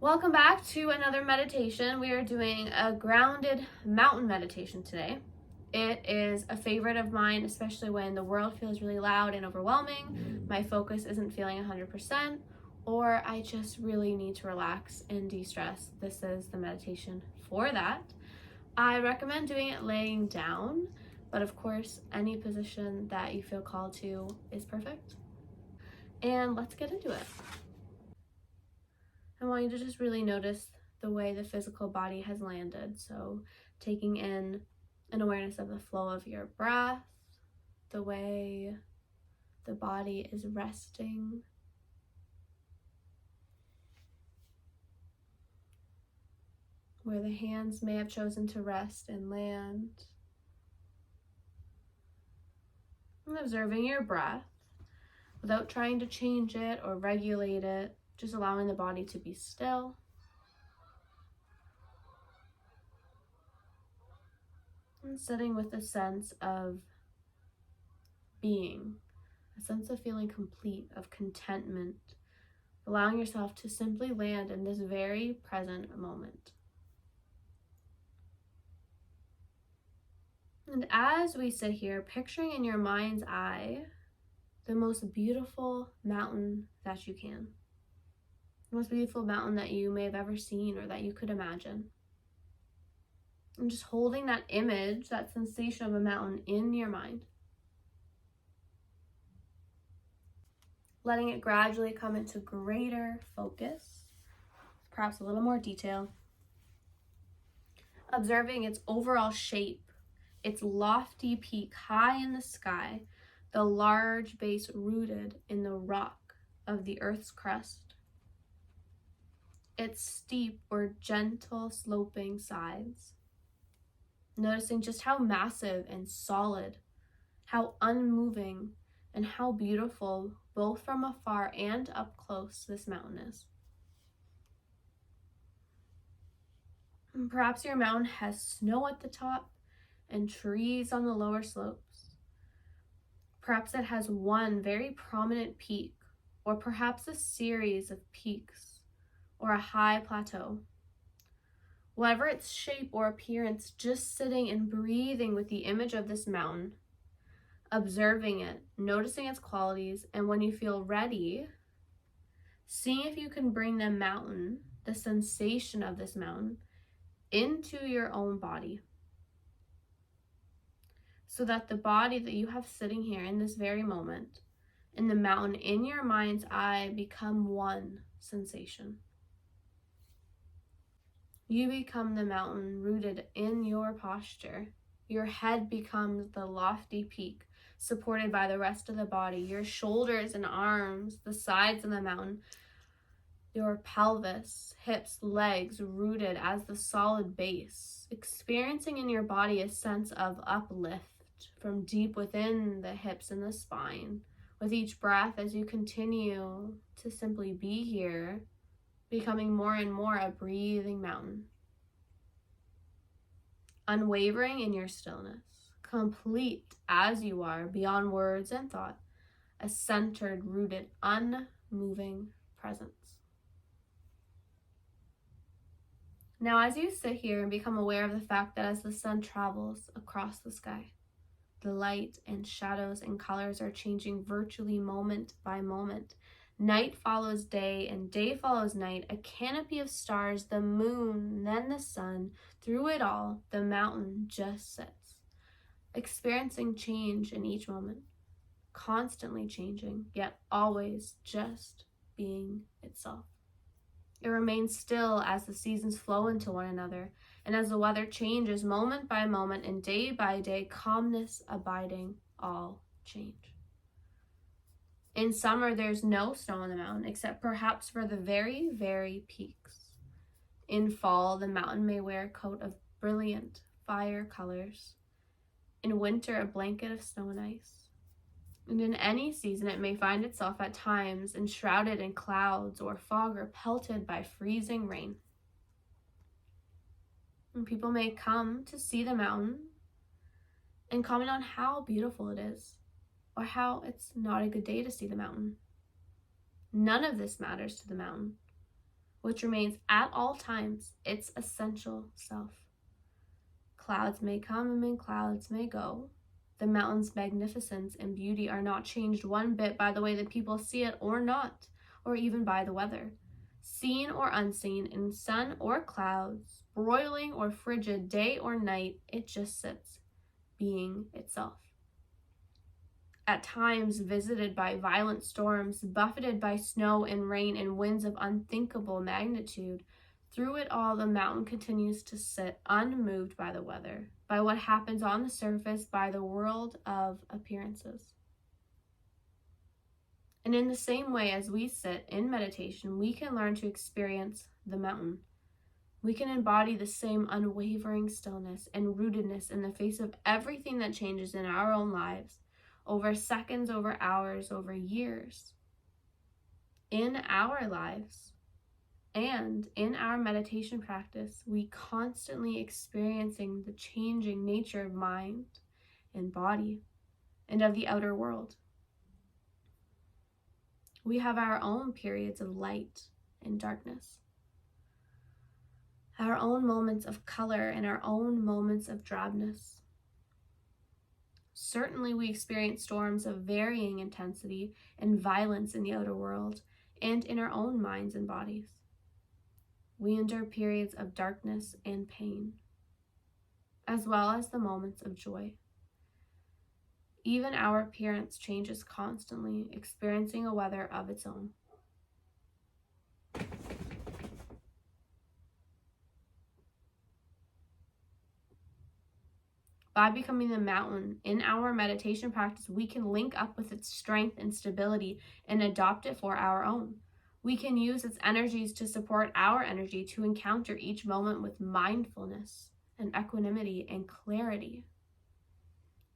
Welcome back to another meditation. We are doing a grounded mountain meditation today. It is a favorite of mine, especially when the world feels really loud and overwhelming, my focus isn't feeling 100%, or I just really need to relax and de-stress. This is the meditation for that. I recommend doing it laying down, but of course, any position that you feel called to is perfect. And let's get into it. I want you to just really notice the way the physical body has landed. So taking in an awareness of the flow of your breath, the way the body is resting. Where the hands may have chosen to rest and land. And observing your breath without trying to change it or regulate it, just allowing the body to be still. And sitting with a sense of being, a sense of feeling complete, of contentment, allowing yourself to simply land in this very present moment. And as we sit here, picturing in your mind's eye the most beautiful mountain that you can. The most beautiful mountain that you may have ever seen or that you could imagine. And just holding that image, that sensation of a mountain in your mind. Letting it gradually come into greater focus, perhaps a little more detail. Observing its overall shape, its lofty peak high in the sky, the large base rooted in the rock of the Earth's crust, its steep or gentle sloping sides. Noticing just how massive and solid, how unmoving, and how beautiful, both from afar and up close, this mountain is. And perhaps your mountain has snow at the top and trees on the lower slopes. Perhaps it has one very prominent peak, or perhaps a series of peaks, or a high plateau. Whatever its shape or appearance, just sitting and breathing with the image of this mountain, observing it, noticing its qualities, and when you feel ready, seeing if you can bring the mountain, the sensation of this mountain, into your own body. So that the body that you have sitting here in this very moment, and the mountain in your mind's eye become one sensation. You become the mountain rooted in your posture. Your head becomes the lofty peak, supported by the rest of the body. Your shoulders and arms, the sides of the mountain. Your pelvis, hips, legs rooted as the solid base. Experiencing in your body a sense of uplift from deep within the hips and the spine. With each breath as you continue to simply be here, becoming more and more a breathing mountain. Unwavering in your stillness, complete as you are, beyond words and thought, a centered, rooted, unmoving presence. Now, as you sit here and become aware of the fact that as the sun travels across the sky, the light and shadows and colors are changing virtually moment by moment. Night follows day and day follows night, a canopy of stars, the moon, then the sun. Through it all, the mountain just sits, experiencing change in each moment, constantly changing, yet always just being itself. It remains still as the seasons flow into one another, and as the weather changes moment by moment and day by day, calmness abiding all change. In summer, there's no snow on the mountain, except perhaps for the very, very peaks. In fall, the mountain may wear a coat of brilliant fire colors. In winter, a blanket of snow and ice. And in any season, it may find itself at times enshrouded in clouds or fog or pelted by freezing rain. And people may come to see the mountain and comment on how beautiful it is, or how it's not a good day to see the mountain. None of this matters to the mountain. which remains at all times its essential self. Clouds may come and clouds may go. The mountain's magnificence and beauty are not changed one bit by the way that people see it or not, or even by the weather. Seen or unseen, in sun or clouds, broiling or frigid, day or night, it just sits, being itself. At times visited by violent storms, buffeted by snow and rain and winds of unthinkable magnitude, through it all the mountain continues to sit unmoved by the weather, by what happens on the surface, by the world of appearances. And in the same way as we sit in meditation, we can learn to experience the mountain. We can embody the same unwavering stillness and rootedness in the face of everything that changes in our own lives, over seconds, over hours, over years. In our lives and in our meditation practice, we constantly experiencing the changing nature of mind and body and of the outer world. We have our own periods of light and darkness, our own moments of color and our own moments of drabness. Certainly we experience storms of varying intensity and violence in the outer world and in our own minds and bodies. We endure periods of darkness and pain, as well as the moments of joy. Even our appearance changes constantly, experiencing a weather of its own. By becoming the mountain in our meditation practice, we can link up with its strength and stability and adopt it for our own. We can use its energies to support our energy to encounter each moment with mindfulness and equanimity and clarity.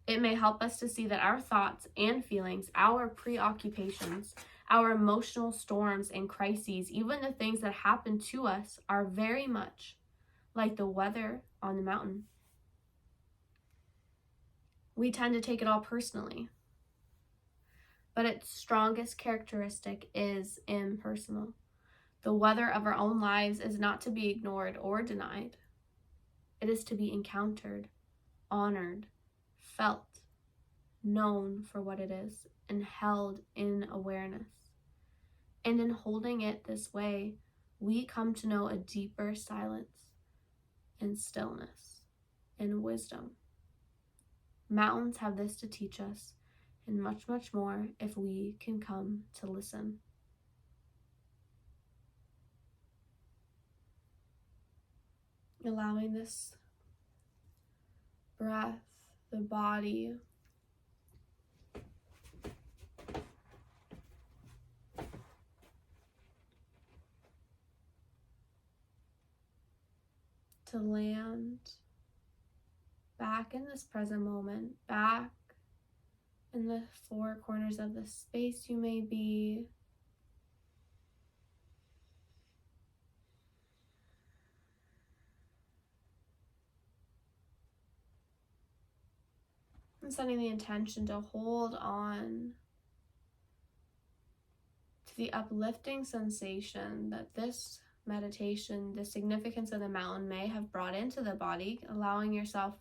It may help us to see that our thoughts and feelings, our preoccupations, our emotional storms and crises, even the things that happen to us, are very much like the weather on the mountain. We tend to take it all personally, but its strongest characteristic is impersonal. The weather of our own lives is not to be ignored or denied. It is to be encountered, honored, felt, known for what it is, and held in awareness. And in holding it this way, we come to know a deeper silence and stillness and wisdom. Mountains have this to teach us, and much, much more if we can come to listen. Allowing this breath, the body, to land back in this present moment, back in the four corners of the space you may be. And setting the intention to hold on to the uplifting sensation that this meditation, the significance of the mountain, may have brought into the body, allowing yourself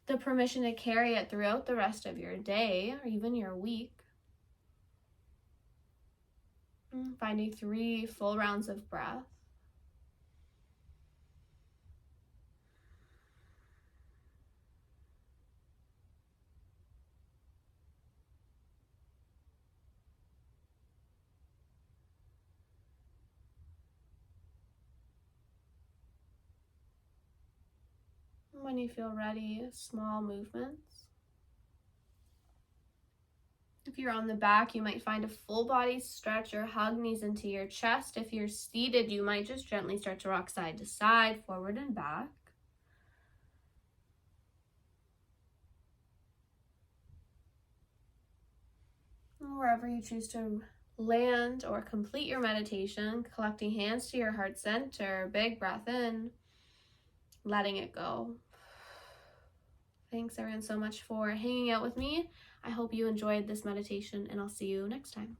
the permission to carry it throughout the rest of your day or even your week. Finding 3 full rounds of breath. When you feel ready, small movements. If you're on the back, you might find a full body stretch or hug knees into your chest. If you're seated, you might just gently start to rock side to side, forward and back. Wherever you choose to land or complete your meditation, collecting hands to your heart center, big breath in, letting it go. Thanks everyone so much for hanging out with me. I hope you enjoyed this meditation, and I'll see you next time.